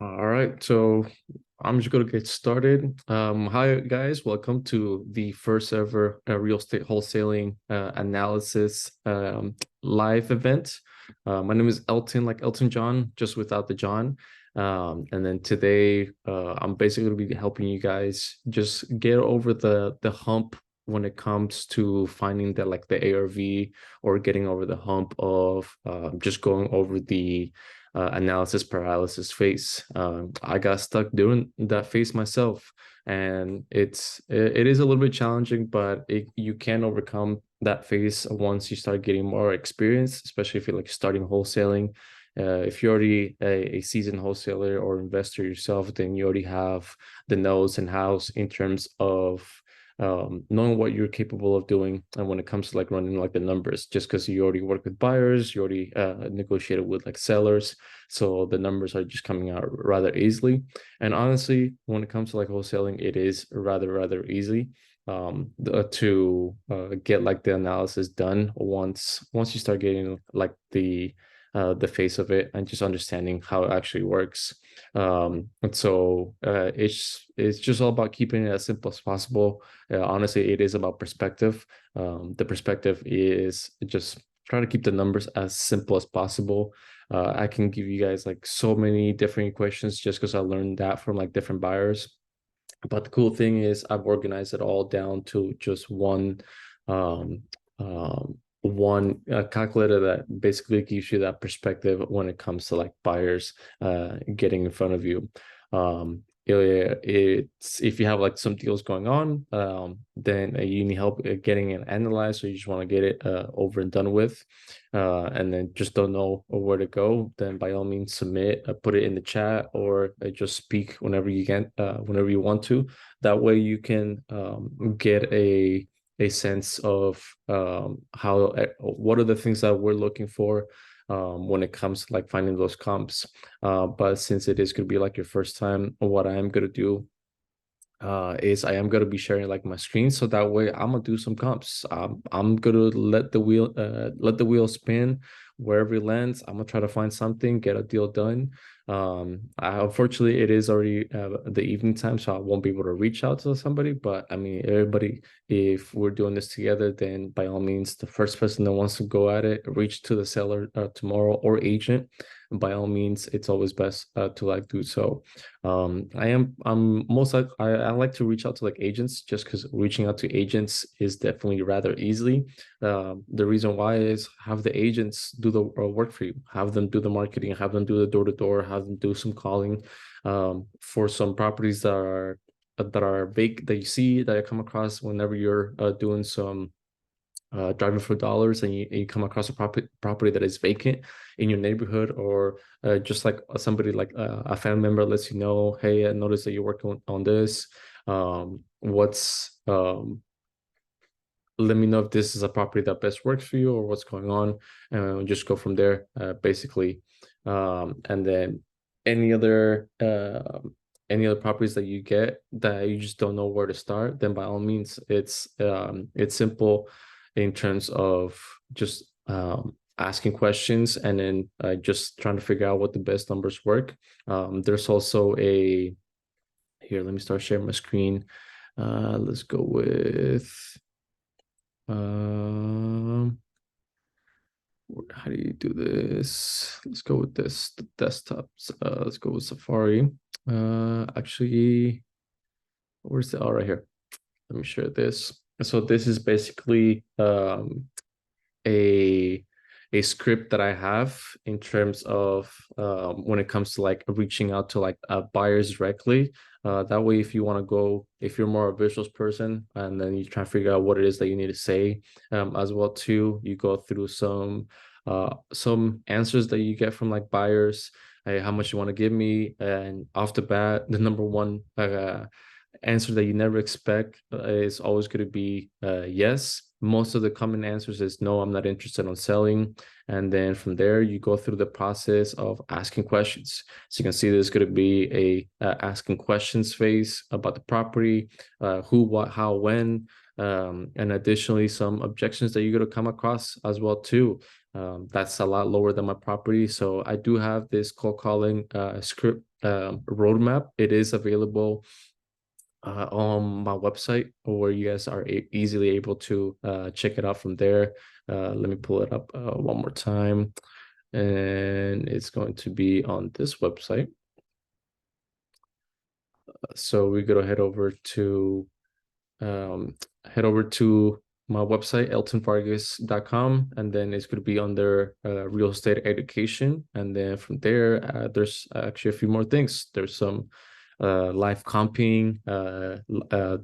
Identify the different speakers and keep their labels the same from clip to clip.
Speaker 1: All right, so I'm just gonna get started. Hi guys, welcome to the first ever real estate wholesaling analysis live event. My name is Elton, like Elton John, just without the John. And then today, I'm basically gonna be helping you guys just get over the hump when it comes to finding the ARV or getting over the hump of just going over the analysis paralysis phase. I got stuck doing that phase myself, and it is a little bit challenging, but you can overcome that phase once you start getting more experience, especially if you're like starting wholesaling. If you're already a seasoned wholesaler or investor yourself, then you already have the knows and hows in terms of knowing what you're capable of doing. And when it comes to like running like the numbers, just because you already work with buyers, you already negotiated with like sellers, so the numbers are just coming out rather easily. And honestly, when it comes to like wholesaling, it is rather easy to get like the analysis done once you start getting like the face of it and just understanding how it actually works. And so it's just all about keeping it as simple as possible. Honestly, it is about perspective. The perspective is just try to keep the numbers as simple as possible. I can give you guys like so many different equations just because I learned that from like different buyers. But the cool thing is I've organized it all down to just um, one calculator that basically gives you that perspective when it comes to like buyers getting in front of you. It's if you have like some deals going on, then you need help getting it analyzed, or you just want to get it over and done with, and then just don't know where to go, then by all means submit, put it in the chat, or just speak whenever you can, whenever you want to. That way you can get a sense of how what are the things that we're looking for when it comes to like finding those comps. But since it is going to be like your first time, what I am going to do is I am gonna be sharing like my screen, so that way I'm gonna do some comps. I'm gonna let the wheel spin wherever it lands. I'm gonna try to find something, get a deal done. Unfortunately, it is already the evening time, so I won't be able to reach out to somebody. But I mean, everybody, if we're doing this together, then by all means, the first person that wants to go at it, reach to the seller tomorrow or agent. And by all means, it's always best to like do so. I'm most like I like to reach out to like agents, just because reaching out to agents is definitely rather easily. The reason why is have the agents do the work for you, have them do the marketing, have them do the door to door, have them do some calling for some properties that are vague, that you see, that I come across whenever you're doing some driving for dollars, and you come across a property that is vacant in your neighborhood, or just like somebody like a family member lets you know, hey, I noticed that you're working on this. What's Let me know if this is a property that best works for you, or what's going on, and we'll just go from there, basically. And then any other any other properties that you get that you just don't know where to start, then by all means, it's simple in terms of just asking questions, and then just trying to figure out what the best numbers work. There's also a here. Let me start sharing my screen. Let's go with um, how do you do this? Let's go with this, the desktops. Let's go with Safari. Actually, where's the, all right, here. Let me share this. So this is basically a a script that I have in terms of when it comes to like reaching out to like buyers directly. That way, if you want to go, if you're more a visuals person, and then you try to figure out what it is that you need to say, as well too, you go through some answers that you get from like buyers. Hey, how much you want to give me? And off the bat, the number one answer that you never expect is always going to be yes. Most of the common answers is no, I'm not interested in selling. And then from there, you go through the process of asking questions. So you can see there's going to be a asking questions phase about the property, who, what, how, when, and additionally some objections that you're going to come across as well too. That's a lot lower than my property. So I do have this cold calling script roadmap. It is available on my website, where you guys are easily able to check it out from there. Let me pull it up one more time, and it's going to be on this website. So we go to head over to my website, eltonvargas.com, and then it's going to be under real estate education. And then from there, there's actually a few more things. There's some live comping, the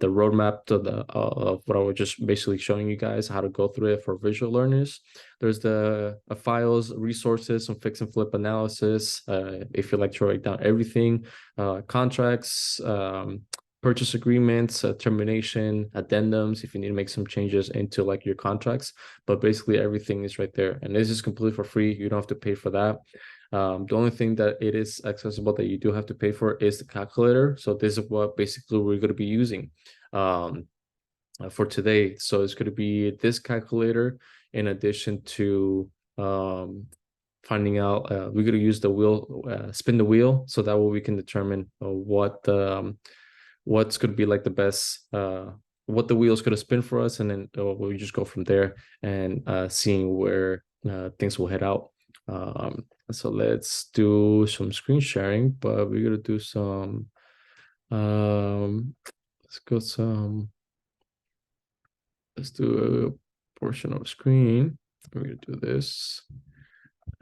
Speaker 1: roadmap to of what I was just basically showing you guys how to go through it for visual learners. There's the files, resources, some fix and flip analysis. If you like to write down everything, contracts, purchase agreements, termination, addendums, if you need to make some changes into like your contracts. But basically everything is right there, and this is completely for free. You don't have to pay for that. The only thing that it is accessible that you do have to pay for is the calculator. So this is what basically we're going to be using for today. So it's going to be this calculator in addition to finding out, we're going to use the wheel, spin the wheel, so that way we can determine what's going to be like the best, what the wheel's going to spin for us, and then we'll just go from there and seeing where things will head out. So let's do some screen sharing, but we're gonna do some let's do a portion of screen. We're gonna do this,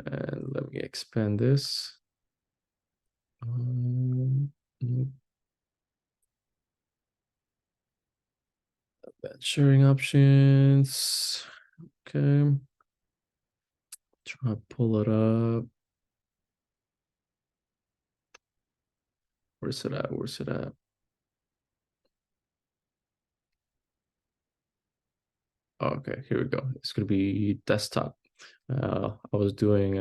Speaker 1: and let me expand this. Sharing options. Okay, try to pull it up. Where's it at? Where's it at? Okay, here we go. It's gonna be desktop. I was doing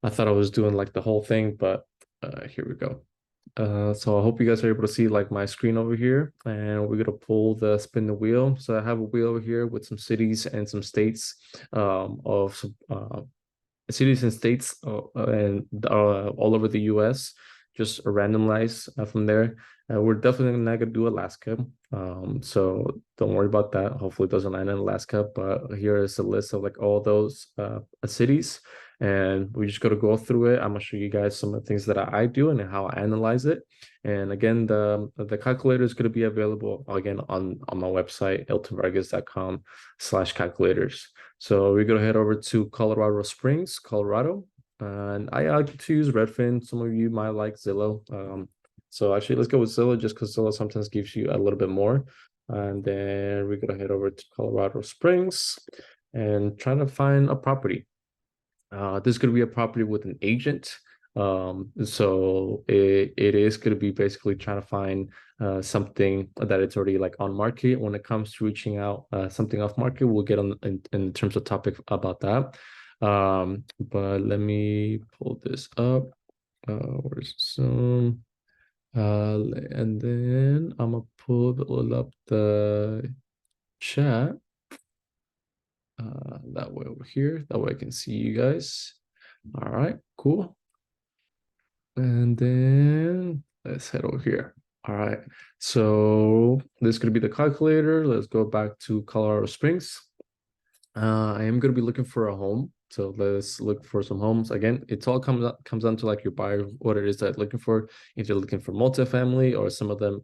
Speaker 1: I thought I was doing like the whole thing, but here we go. So I hope you guys are able to see like my screen over here, and we're gonna pull the spin the wheel. So I have a wheel over here with some cities and some states of cities and states and all over the US, just randomized from there. We're definitely not gonna do Alaska, so don't worry about that. Hopefully it doesn't land in Alaska, but here is a list of like all those cities, and we just got to go through it. I'm gonna show you guys some of the things that I do and how I analyze it. And again, the calculator is going to be available again on my website, eltonvargas.com/calculators. So we're going to head over to Colorado Springs, Colorado. And I like to use Redfin. Some of you might like Zillow. So actually, let's go with Zillow, just because Zillow sometimes gives you a little bit more. And then we're going to head over to Colorado Springs and try to find a property. This is going to be a property with an agent. So it is going to be basically trying to find something that it's already like on market. When it comes to reaching out something off market, we'll get on in terms of topic about that. But let me pull this up. Where's Zoom? And then I'm gonna pull up the chat. That way over here. That way I can see you guys. All right, cool. And then let's head over here. All right, so this is going to be the calculator. Let's go back to Colorado Springs. I am going to be looking for a home. So let's look for some homes. Again, it all comes down to like your buyer, what it is that you're looking for. If you're looking for multifamily, or some of them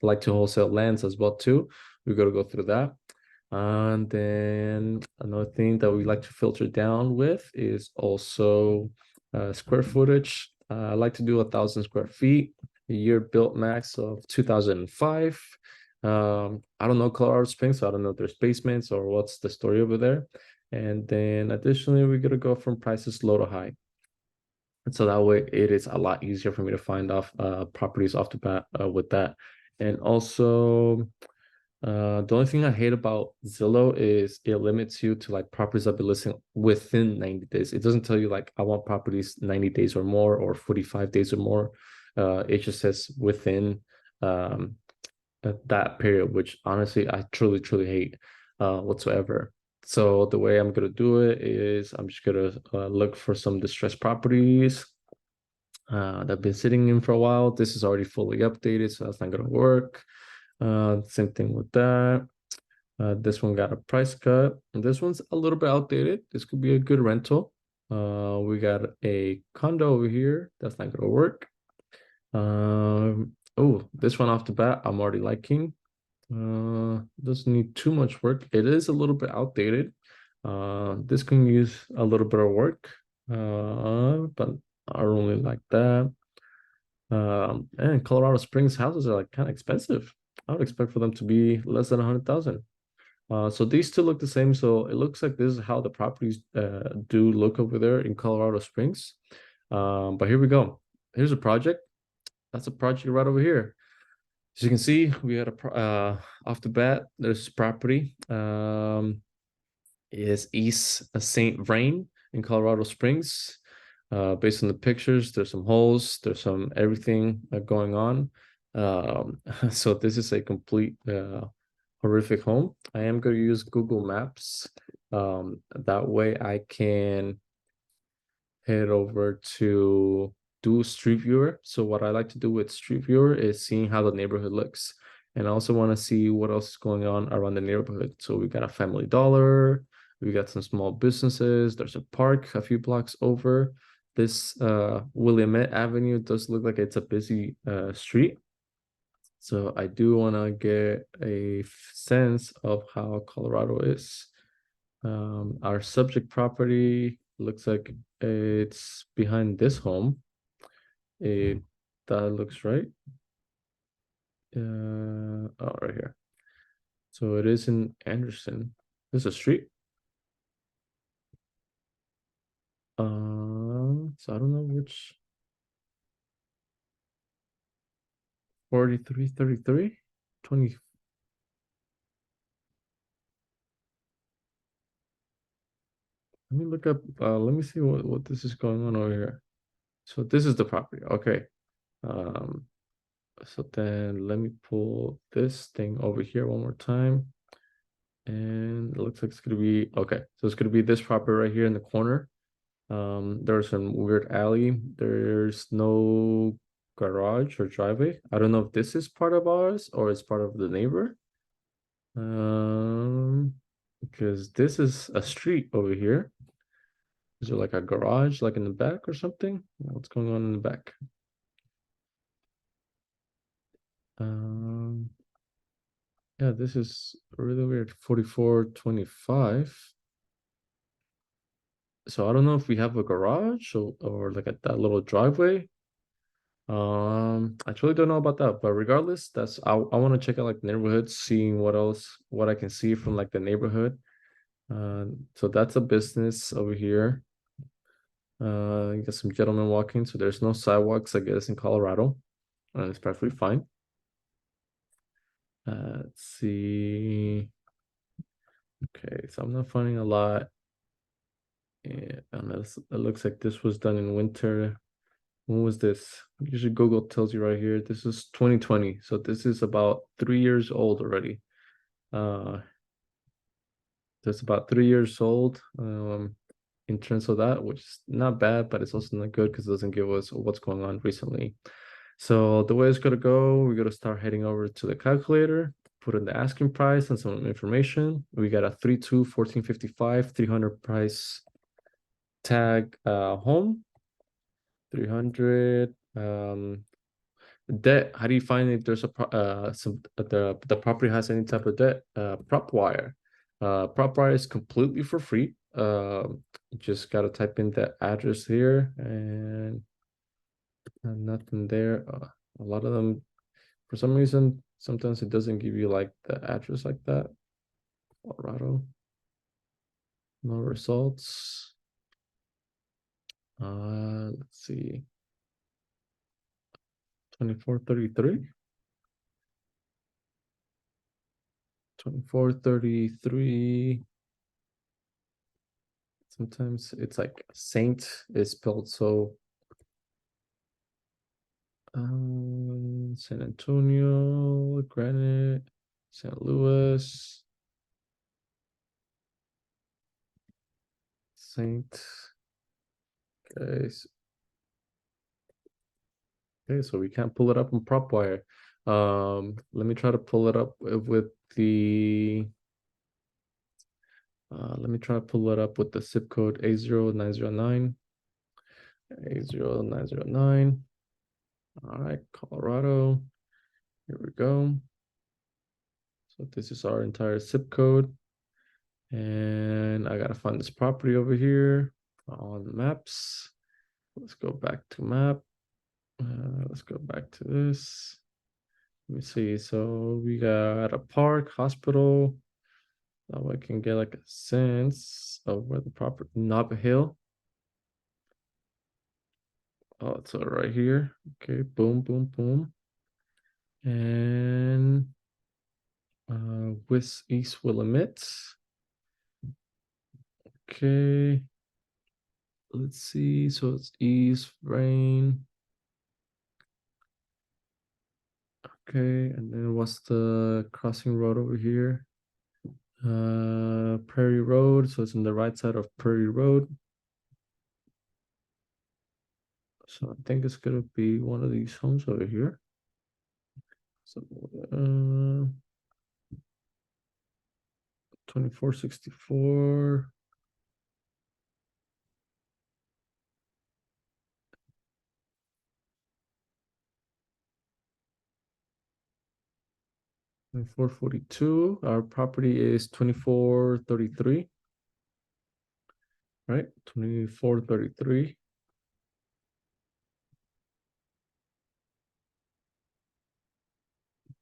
Speaker 1: like to wholesale lands as well too. We're going to go through that. And then another thing that we like to filter down with is also square footage. I like to do 1,000 square feet, a year built max of 2005. I don't know Colorado Springs, so I don't know if there's basements or what's the story over there. And then additionally, we're gonna go from prices low to high. And so that way it is a lot easier for me to find off properties off the bat with that. And also, the only thing I hate about Zillow is it limits you to like properties that be listing within 90 days. It doesn't tell you like I want properties 90 days or more, or 45 days or more. It just says within that period, which honestly I truly hate whatsoever. So the way I'm gonna do it is I'm just gonna look for some distressed properties that have been sitting in for a while. This is already fully updated, so that's not gonna work. Same thing with that. This one got a price cut. And this one's a little bit outdated. This could be a good rental. We got a condo over here. That's not gonna work. Oh, this one off the bat, I'm already liking. Doesn't need too much work. It is a little bit outdated. This can use a little bit of work. But I only like that. And Colorado Springs houses are like kind of expensive. I would expect for them to be less than 100,000. So these two look the same. So it looks like this is how the properties do look over there in Colorado Springs. But here we go. Here's a project. That's a project right over here. As you can see, we had off the bat, there's property. Is East St. Vrain in Colorado Springs. Based on the pictures, there's some holes, there's some everything going on. So this is a complete horrific home. I am going to use Google Maps. That way I can head over to do Street Viewer. So what I like to do with Street Viewer is seeing how the neighborhood looks. And I also want to see what else is going on around the neighborhood. So we got a Family Dollar, we got some small businesses, there's a park a few blocks over. This Willamette Avenue does look like it's a busy street. So I do want to get a sense of how Colorado is. Our subject property looks like it's behind this home. That looks right. Oh, right here. So it is in Anderson. This is a street. So I don't know which 4333 20. Let me look up. Let me see what this is going on over here. So this is the property. Okay. Um, so then let me pull this thing over here one more time. And it looks like it's gonna be okay. So it's gonna be this property right here in the corner. There's some weird alley. There's no garage or driveway. I don't know if this is part of ours or it's part of the neighbor. Um, because this is a street over here. Is there like a garage like in the back or something? What's going on in the back? Um, yeah, this is really weird. 4425. So I don't know if we have a garage or like that little driveway. I truly don't know about that, but regardless, I want to check out like neighborhoods, seeing what I can see from like the neighborhood. So that's a business over here. You got some gentlemen walking, so there's no sidewalks, I guess, in Colorado. It's perfectly fine. Let's see. Okay, so I'm not finding a lot. Yeah, and it looks like this was done in winter. When was this? Usually Google tells you right here. This is 2020, so this is about 3 years old already. Uh, that's about 3 years old. In terms of that, which is not bad, but it's also not good because it doesn't give us what's going on recently. So the way it's gonna go, we're gonna start heading over to the calculator, put in the asking price and some information. We got a 3.2 1455 300 price tag home 300 debt. How do you find if there's the property has any type of debt? Prop wire. Prop wire is completely for free. You just gotta type in the address here and nothing there. A lot of them, for some reason, sometimes it doesn't give you like the address like that. Colorado, no results. Let's see, 2433. 2433. Sometimes it's like Saint is spelled so. San Antonio, Granite, St. Louis. Saint. Okay, so we can't pull it up in PropWire. Let me try to pull it up with the let me try to pull it up with the zip code A0909. A0909. All right, Colorado. Here we go. So this is our entire zip code. And I gotta find this property over here on the maps. Let's go back to map. Let's go back to this. Let me see. So we got a park, hospital. Now I can get like a sense of where the property, Nob Hill. Oh, it's all right here. Okay, boom, boom, boom. And with East Willamette. Okay. Let's see. So it's East Rain. Okay, and then what's the crossing road over here? Prairie Road. So it's on the right side of Prairie Road. So I think it's gonna be one of these homes over here. So 2464. And 442. Our property is 2433. Right? 2433.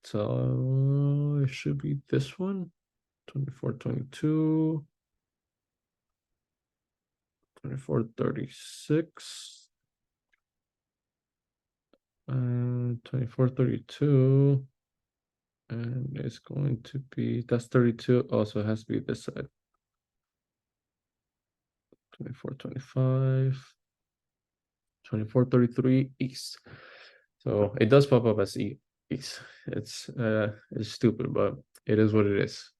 Speaker 1: So it should be this one. 2422. 2436. And 2432. And it's going to be, that's 32. Also has to be this side. 2425. 2433 east. So it does pop up as east. It's stupid, but it is what it is.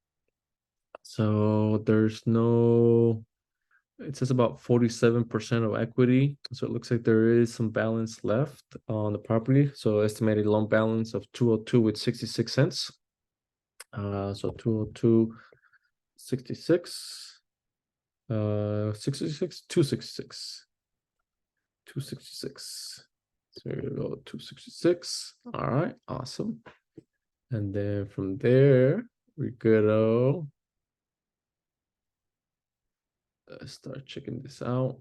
Speaker 1: So there's no, it says about 47% of equity. So it looks like there is some balance left on the property. So estimated loan balance of 202 with 66 cents. So 202, 66, 66, 266, 266. So here we go, 266. All right, awesome. And then from there, we go start checking this out.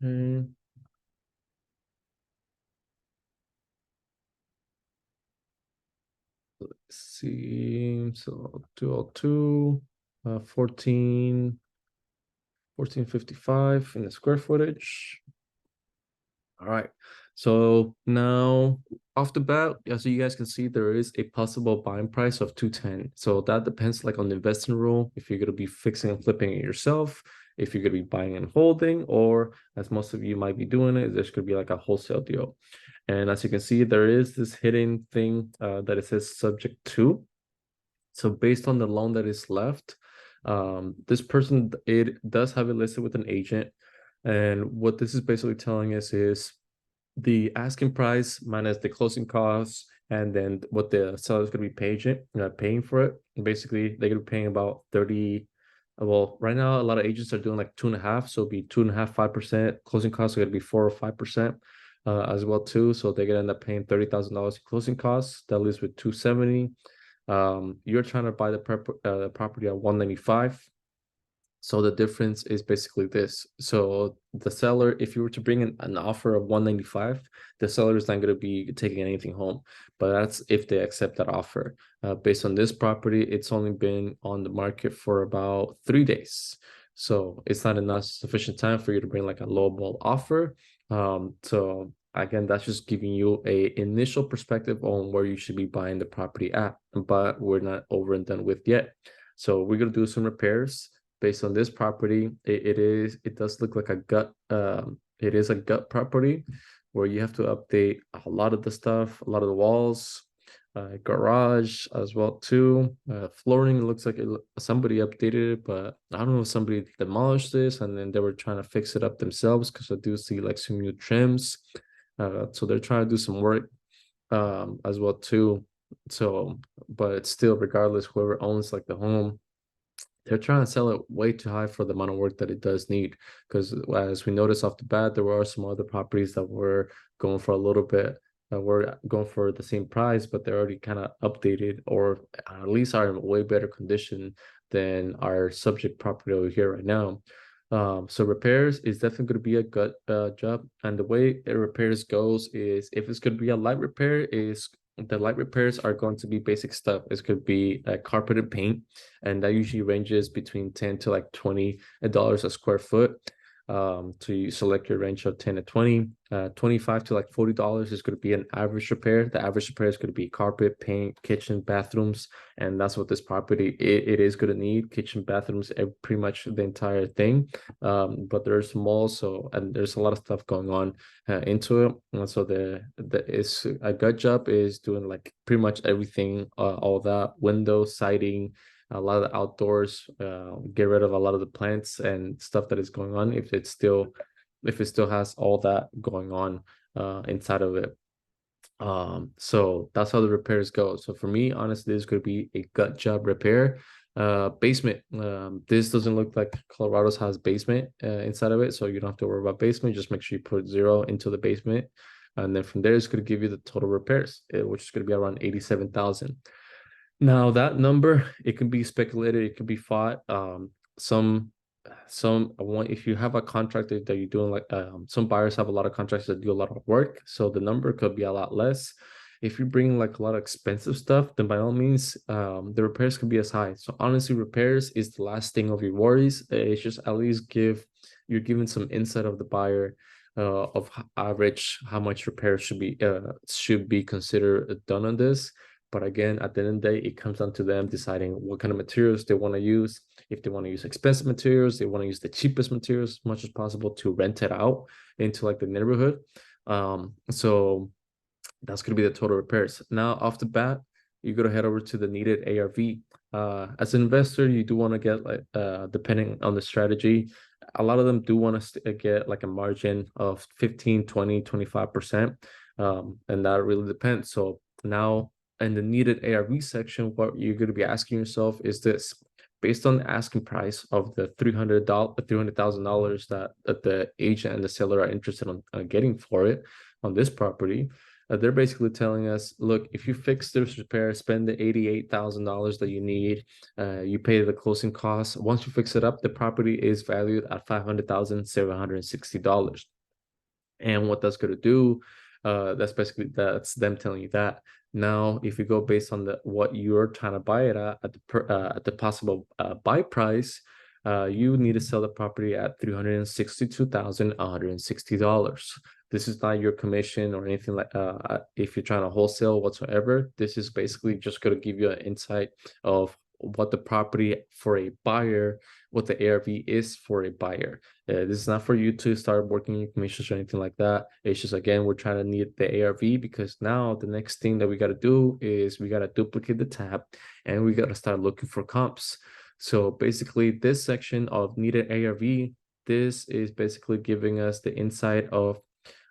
Speaker 1: Okay. Let's see. So 202, 1455 in the square footage. All right. So now off the bat, as you guys can see, there is a possible buying price of 210. So that depends like on the investing rule, if you're going to be fixing and flipping it yourself, if you're going to be buying and holding, or as most of you might be doing it, there's going to be like a wholesale deal. And as you can see, there is this hidden thing that it says subject to. So based on the loan that is left, this person, it does have it listed with an agent. And what this is basically telling us is the asking price minus the closing costs, and then what the seller is going to be paying for it. And basically, they're going to be paying about 30. Well, right now, a lot of agents are doing like 2.5. So it'd be 2.5, 5%. Closing costs are going to be 4 or 5% as well, too. So they're going to end up paying $30,000 in closing costs. That leaves with 270. You're trying to buy the property at 195. So the difference is basically this. So the seller, if you were to bring in an offer of 195, the seller is not going to be taking anything home. But that's if they accept that offer. Based on this property, it's only been on the market for about 3 days. So it's not enough sufficient time for you to bring like a lowball offer. So again, that's just giving you a initial perspective on where you should be buying the property at, but we're not over and done with yet. So we're gonna do some repairs based on this property. It does look like a gut. It is a gut property where you have to update a lot of the stuff, a lot of the walls. garage as well too. Flooring looks like somebody updated it, but I don't know if somebody demolished this and then they were trying to fix it up themselves, because I do see like some new trims. So they're trying to do some work as well too. So, but still, regardless, whoever owns like the home, they're trying to sell it way too high for the amount of work that it does need. Because as we noticed off the bat, there were some other properties that were going for a little bit, that were going for the same price, but they're already kind of updated, or at least are in way better condition than our subject property over here right now. So repairs is definitely going to be a good job. And the way the repairs goes is, if it's going to be a light repair, is the light repairs are going to be basic stuff. It could be carpet and paint, and that usually ranges between 10 to like $20 a square foot. So you select your range of 10 to 20. 25 to like $40 is going to be an average repair. The average repair is going to be carpet, paint, kitchen, bathrooms, and that's what this property it is going to need: kitchen, bathrooms, pretty much the entire thing. But there's malls, so, and there's a lot of stuff going on into it. And so the is a gut job is doing like pretty much everything, all that: window, siding, a lot of the outdoors, get rid of a lot of the plants and stuff that is going on, if it still has all that going on inside of it. So that's how the repairs go. So for me, honestly, this is going to be a gut job repair. Basement, this doesn't look like Colorado's has basement inside of it, so you don't have to worry about basement. Just make sure you put 0 into the basement, and then from there it's going to give you the total repairs, which is going to be around 87,000. Now that number, it can be speculated, it can be fought. If you have a contractor that you're doing, like some buyers have a lot of contractors that do a lot of work, so the number could be a lot less. If you're bringing like a lot of expensive stuff, then by all means, the repairs could be as high. So honestly, repairs is the last thing of your worries. It's just at least you're giving some insight of the buyer, of average how much repairs should be considered done on this. But again, at the end of the day, it comes down to them deciding what kind of materials they want to use. If they want to use expensive materials, they want to use the cheapest materials as much as possible to rent it out into like the neighborhood. So that's going to be the total repairs. Now, off the bat, you're going to head over to the needed ARV. As an investor, you do want to get, like, depending on the strategy, a lot of them do want to get like a margin of 15, 20, 25%. And that really depends. So now, in the needed ARV section, what you're going to be asking yourself is this: based on the asking price of the $300,000 that the agent and the seller are interested in getting for it on this property, they're basically telling us, look, if you fix this repair, spend the $88,000 that you need, you pay the closing costs. Once you fix it up, the property is valued at $500,760. And what that's going to do, that's them telling you that. Now, if you go based on what you're trying to buy it at the possible buy price, you need to sell the property at $362,160. This is not your commission or anything like if you're trying to wholesale whatsoever. This is basically just going to give you an insight of what the property for a buyer, what the ARV is for a buyer. This is not for you to start working your commissions or anything like that. It's just, again, we're trying to need the ARV, because now the next thing that we got to do is we got to duplicate the tab and we got to start looking for comps. So basically, this section of needed ARV, this is basically giving us the insight of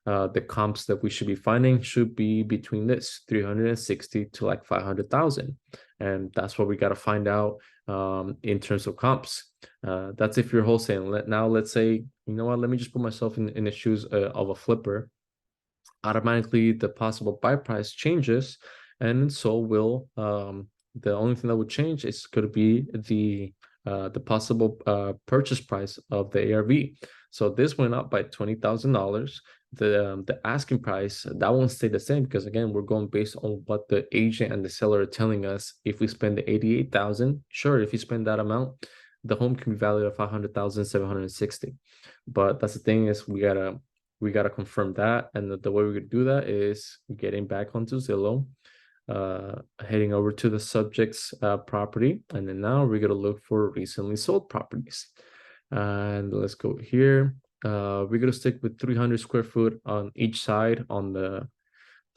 Speaker 1: the comps that we should be finding should be between this 360 to like 500,000. And that's what we got to find out in terms of comps. That's if you're wholesaling. Now, let's say, you know what, let me just put myself in the shoes of a flipper. Automatically, the possible buy price changes, and so will the only thing that would change is going to be the possible purchase price of the ARV. So this went up by $20,000. The asking price, that won't stay the same, because again, we're going based on what the agent and the seller are telling us. If we spend the 88,000, sure, if you spend that amount, the home can be valued at 500,760. But that's the thing, is we gotta confirm that, and the way we're gonna do that is getting back onto Zillow, heading over to the subject's property, and then now we're gonna look for recently sold properties. And let's go here. We're gonna stick with 300 square foot on each side on the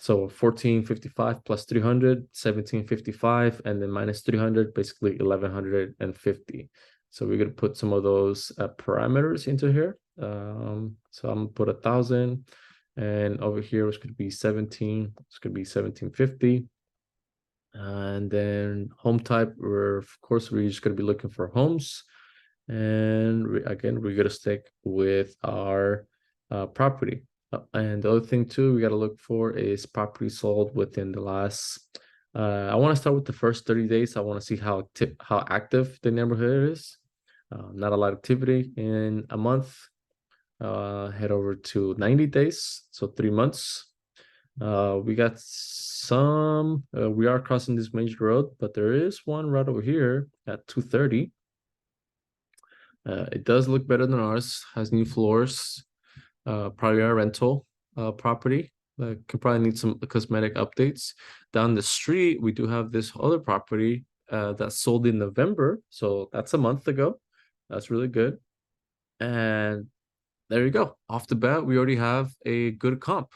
Speaker 1: So 1455 plus 300, 1755, and then minus 300, basically 1150. So we're gonna put some of those parameters into here. So I'm gonna put 1,000, and over here it's gonna be 17. It's gonna be 1750. And then home type, we're just gonna be looking for homes. And again, we're gonna stick with our property. And the other thing too, we gotta look for is property sold within the last. I want to start with the first 30 days. I want to see how active the neighborhood is. Not a lot of activity in a month. Head over to 90 days, so 3 months. We got some. We are crossing this major road, but there is one right over here at 230. It does look better than ours. Has new floors. Probably our rental property. Could probably need some cosmetic updates. Down the street, we do have this other property that sold in November, so that's a month ago. That's really good. And there you go. Off the bat, we already have a good comp.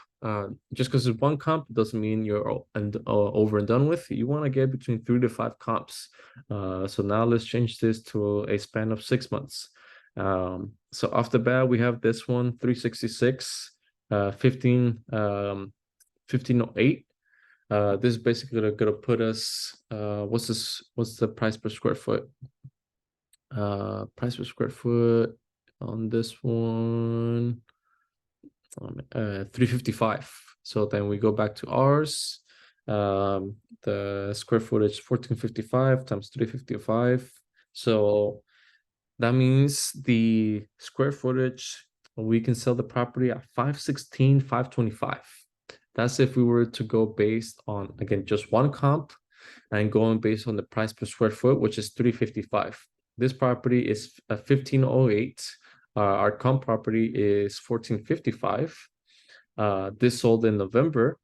Speaker 1: Just because it's one comp doesn't mean you're over and done with. You want to get between 3 to 5 comps. So now let's change this to a span of 6 months. So off the bat, we have this one, 366, 1508. This is basically gonna put us, what's this? What's the price per square foot? Price per square foot on this one, 355. So then we go back to ours. The square footage 1455 times 355. So that means the square footage, we can sell the property at 516, 525. That's if we were to go based on, again, just one comp and going based on the price per square foot, which is 355. This property is 1508. Our comp property is 1455. This sold in November,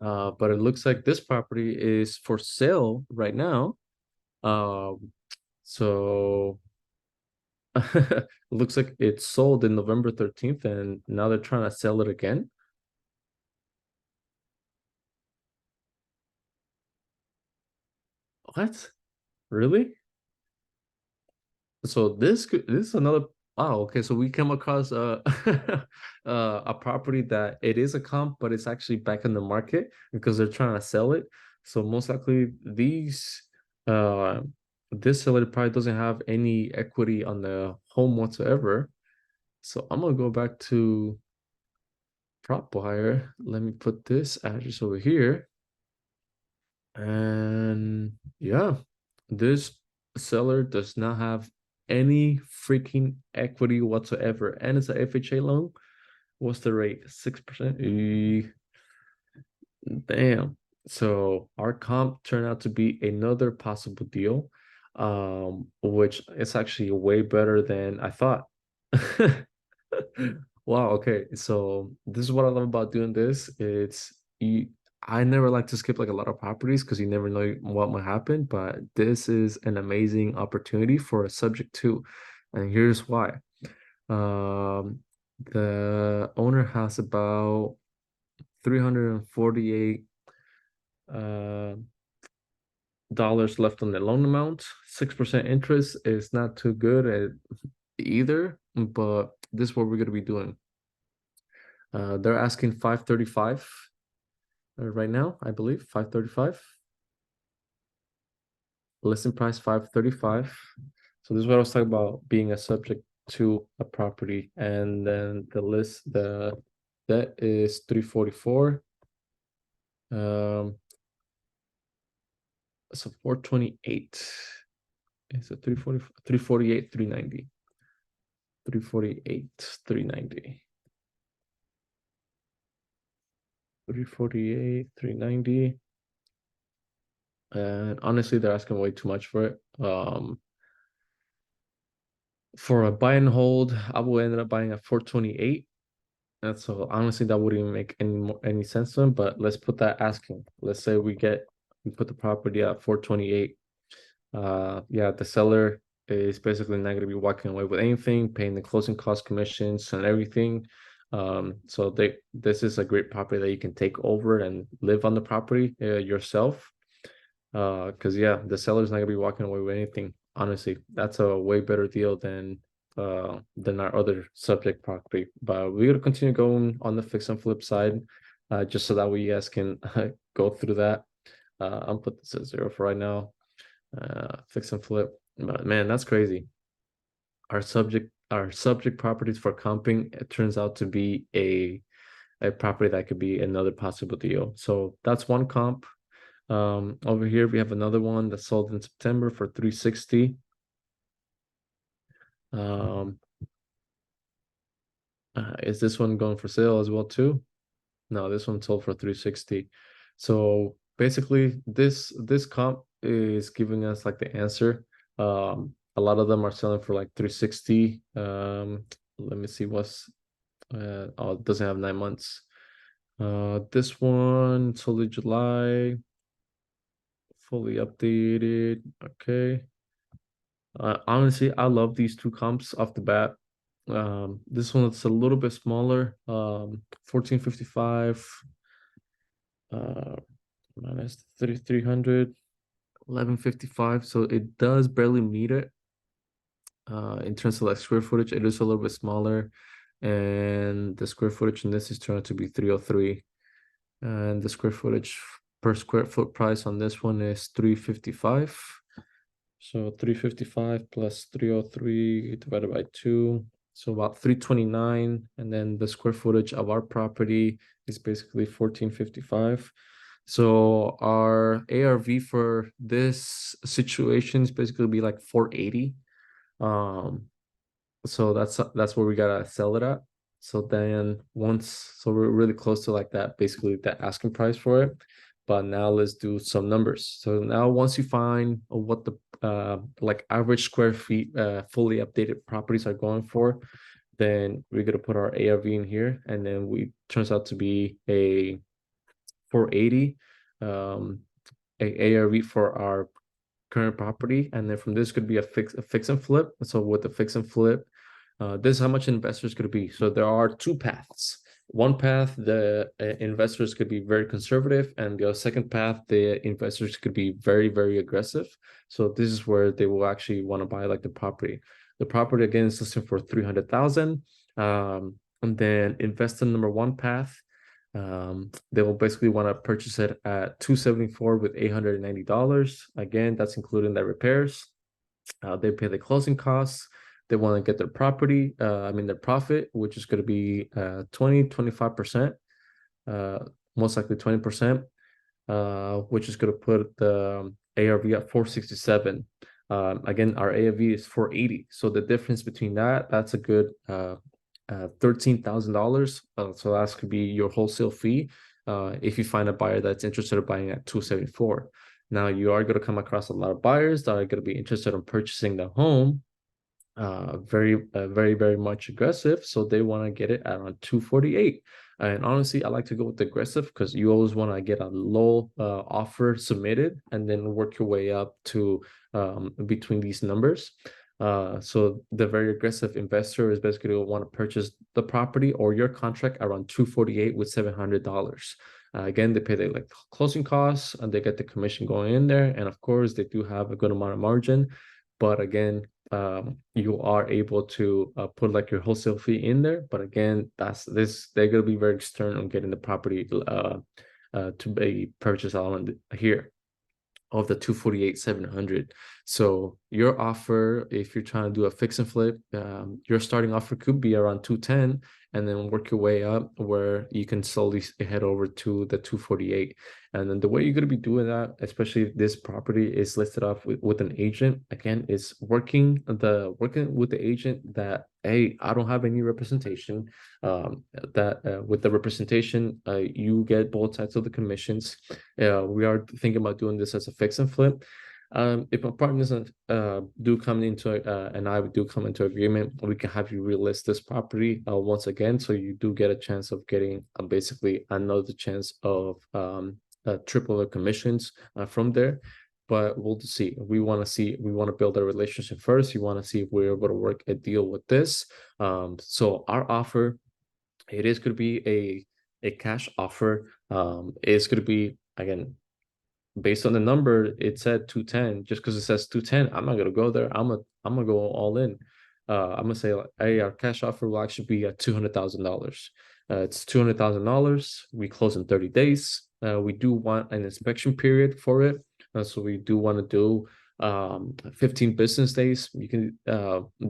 Speaker 1: but it looks like this property is for sale right now. So it looks like it sold in November 13th, and now they're trying to sell it again. What? Really? So this is another. Oh, okay. So we come across a property that it is a comp, but it's actually back in the market because they're trying to sell it. So most likely uh this seller probably doesn't have any equity on the home whatsoever. So I'm gonna go back to prop wire. Let me put this address over here. And yeah, this seller does not have any freaking equity whatsoever. And it's a FHA loan. What's the rate? 6%? Damn. So our comp turned out to be another possible deal, which is actually way better than I thought. Wow, okay. So this is what I love about doing this. I never like to skip like a lot of properties because you never know what might happen, but this is an amazing opportunity for a subject too. And here's why. Um, the owner has about 348 uh dollars left on the loan amount. 6% interest is not too good at either, but this is what we're gonna be doing. They're asking 535 right now, I believe 535. Listing price 535. So this is what I was talking about being a subject to a property, and then the debt is 344. So 428. It's a 340, 348, 390. 348, 390. 348, 390. And honestly, they're asking way too much for it. For a buy and hold, I will end up buying at 428. And so honestly, that wouldn't even make any sense to them. But let's put that asking. Let's say we put the property at 428. Yeah, the seller is basically not going to be walking away with anything, paying the closing cost commissions and everything. So this is a great property that you can take over and live on the property yourself. Because yeah, the seller's not gonna be walking away with anything. Honestly, that's a way better deal than our other subject property. But we're gonna continue going on the fix and flip side, just so that way you guys can go through that. I'll put this at 0 for right now. Fix and flip. But man, that's crazy. Our subject properties for comping, it turns out to be a property that could be another possible deal. So that's one comp. Over here we have another one that sold in September for 360. Is this one going for sale as well too? No, this one sold for 360. So basically this comp is giving us like the answer. A lot of them are selling for like 360. Let me see what's oh, it doesn't have 9 months. This one sold in July, fully updated. Okay. Honestly, I love these two comps off the bat. This one it's a little bit smaller, 1455 minus 3300, 1155. So it does barely meet it. In terms of like square footage, it is a little bit smaller, and the square footage in this is turned out to be 303, and the square footage per square foot price on this one is 355. So 355 plus 303 divided by 2. So about 329. And then the square footage of our property is basically 1455. So our ARV for this situation is basically be like 480. So that's where we gotta sell it at. So then so we're really close to like that, basically the asking price for it. But now let's do some numbers. So now once you find what the like average square feet fully updated properties are going for, then we're gonna put our ARV in here, and then we turns out to be a 480 a ARV for our current property, and then from this could be a fix and flip. So with the fix and flip, this is how much investors could be. So there are two paths. One path, the investors could be very conservative, and the second path, the investors could be very, very aggressive. So this is where they will actually want to buy like the property. The property again is listed for 300,000. And then investor number one path, they will basically want to purchase it at 274 with $890. Again, that's including the repairs. They pay the closing costs. They want to get their property, their profit, which is going to be 25%, most likely 20%, which is going to put the ARV at 467. Again, our ARV is 480. So the difference between that's a good $13,000. So that could be your wholesale fee if you find a buyer that's interested in buying at 274. Now you are going to come across a lot of buyers that are going to be interested in purchasing the home, very much aggressive. So they want to get it at around 248. And honestly, I like to go with the aggressive because you always want to get a low offer submitted and then work your way up to between these numbers. So the very aggressive investor is basically want to purchase the property or your contract around 248 with $700. Again, they pay the like closing costs and they get the commission going in there, and of course they do have a good amount of margin. But again, you are able to put like your wholesale fee in there. But again, they're gonna be very stern on getting the property to be purchased on here of the 248,700. So your offer, if you're trying to do a fix and flip, your starting offer could be around 210, and then work your way up where you can slowly head over to the 248. And then the way you're going to be doing that, especially if this property is listed off with an agent, again, is working with the agent that, hey, I don't have any representation. With the representation, you get both sides of the commissions. We are thinking about doing this as a fix and flip. If my partners do come into and I do come into agreement, we can have you relist this property once again, so you do get a chance of getting basically another chance of triple the commissions from there. But we'll see. We want to build a relationship first. You want to see if we're able to work a deal with this. So our offer It is going to be a cash offer. It's going to be, again, based on the number. It said 210. Just because it says 210, I'm not gonna go there. I'm gonna go all in. I'm gonna say, like, hey, our cash offer will actually be at $200,000. It's $200,000. We close in 30 days. We do want an inspection period for it. So we do want to do 15 business days. You can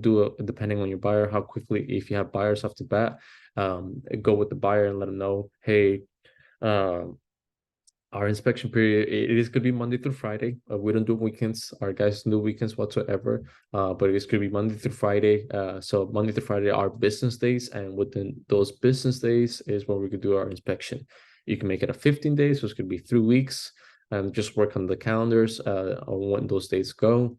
Speaker 1: do it depending on your buyer, how quickly, if you have buyers off the bat, go with the buyer and let them know, hey, uh, our inspection period, it is going to be Monday through Friday. We don't do weekends. Our guys don't do weekends whatsoever. But it's going to be Monday through Friday. So Monday through Friday are business days, and within those business days is where we could do our inspection. You can make it a 15 days, so it's going to be 3 weeks, and just work on the calendars on when those days go.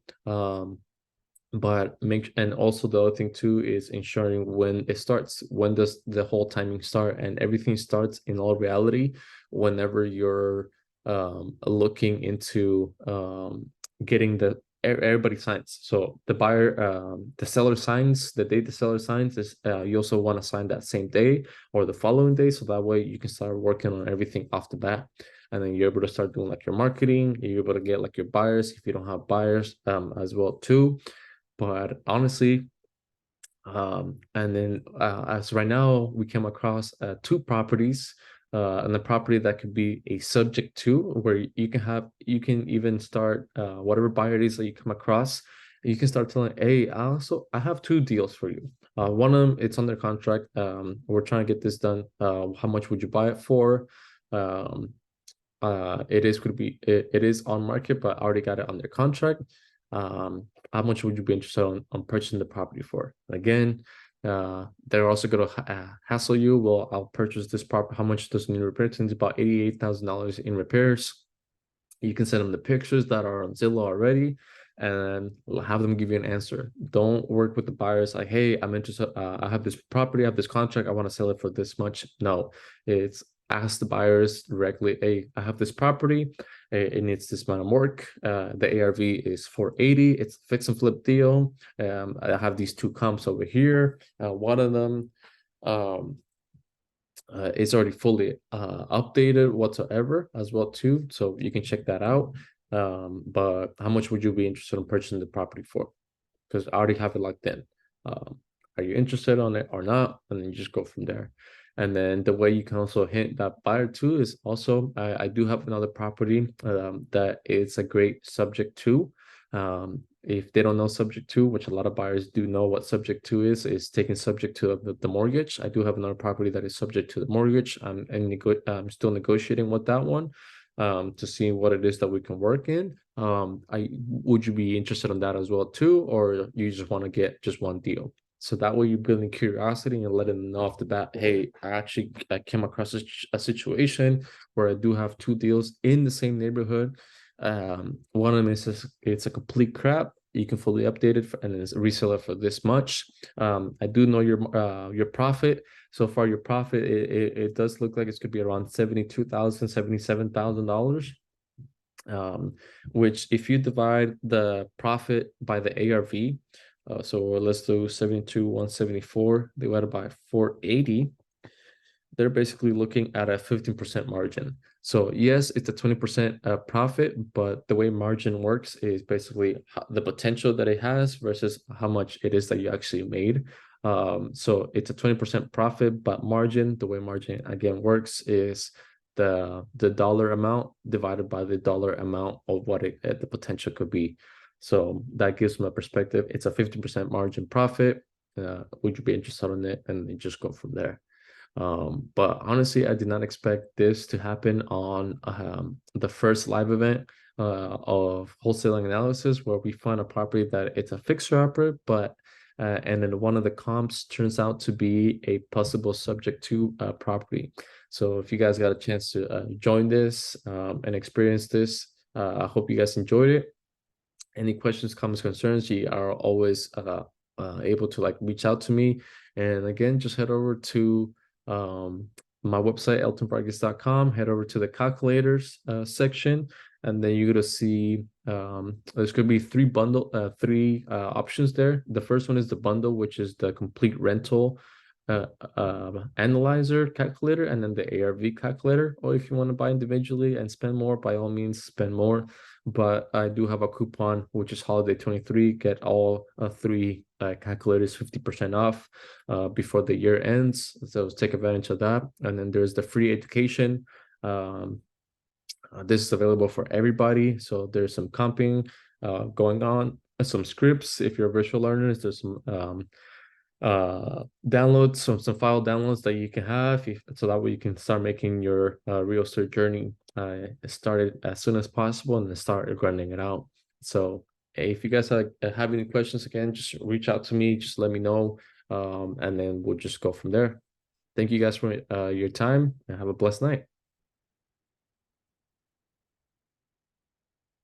Speaker 1: But and also the other thing too is ensuring when it starts. When does the whole timing start? And everything starts, in all reality, whenever you're looking into getting everybody signs. So the buyer, the seller signs the day the seller signs is, you also want to sign that same day or the following day, so that way you can start working on everything off the bat. And then you're able to start doing like your marketing. You're able to get like your buyers if you don't have buyers as well too. But honestly, and then as right now, we came across 2 properties, and the property that could be a subject to, where you can even start whatever buyer it is that you come across. You can start telling, hey, I have 2 deals for you. One of them, it's under contract. We're trying to get this done. How much would you buy it for? Um, it is on market, but I already got it under contract. How much would you be interested on purchasing the property for? Again, they're also going to hassle you. Well, I'll purchase this property. How much does it need repairs? It's about $88,000 in repairs. You can send them the pictures that are on Zillow already, and have them give you an answer. Don't work with the buyers like, hey, I'm interested. I have this property, I have this contract. I want to sell it for this much. No, it's ask the buyers directly. Hey, I have this property. It needs this amount of work. The ARV is 480. It's a fix and flip deal. I have these 2 comps over here. One of them it's already fully updated whatsoever as well too, so you can check that out. But how much would you be interested in purchasing the property for? Because I already have it locked in. Are you interested on it or not? And then you just go from there. And then the way you can also hint that buyer too is also, I do have another property that is a great subject to. If they don't know subject to, which a lot of buyers do know what subject to is taking subject to the mortgage. I do have another property that is subject to the mortgage. I'm still negotiating with that one to see what it is that we can work in. Would you be interested in that as well too, or you just want to get just one deal? So that way you're building curiosity and letting them know off the bat, hey, I came across a situation where I do have 2 deals in the same neighborhood. One of them it's a complete crap. You can fully update it and it's a reseller for this much. I do know your profit. So far, your profit, it does look like it's could be around $72,000, $77,000. Which if you divide the profit by the ARV, so let's do 72,174 divided by 480, they're basically looking at a 15% margin. So yes, it's a 20% profit, but the way margin works is basically the potential that it has versus how much it is that you actually made. So it's a 20% profit, but margin, the way margin again works is the dollar amount divided by the dollar amount of what the potential could be. So that gives them a perspective. It's a 15% margin profit. Would you be interested in it? And they just go from there. But honestly, I did not expect this to happen on the first live event of wholesaling analysis, where we find a property that it's a fixer-upper, but and then one of the comps turns out to be a possible subject to property. So if you guys got a chance to join this and experience this, I hope you guys enjoyed it. Any questions, comments, concerns, you are always able to like reach out to me. And again, just head over to my website, eltonvargas.com. Head over to the calculators section, and then you're gonna see there's gonna be three options there. The first one is the bundle, which is the complete rental analyzer calculator and then the ARV calculator. Or if you want to buy individually and spend more, by all means, spend more. But I do have a coupon, which is Holiday 23. Get all three calculators 50% off before the year ends. So take advantage of that. And then there's the free education. This is available for everybody. So there's some comping going on, some scripts. If you're visual learners, there's some downloads, some file downloads that you can have, so that way you can start making your real estate journey started as soon as possible and then start grinding it out. So if you guys have any questions, again, just reach out to me, just let me know, and then we'll just go from there. Thank you guys for your time and have a blessed night.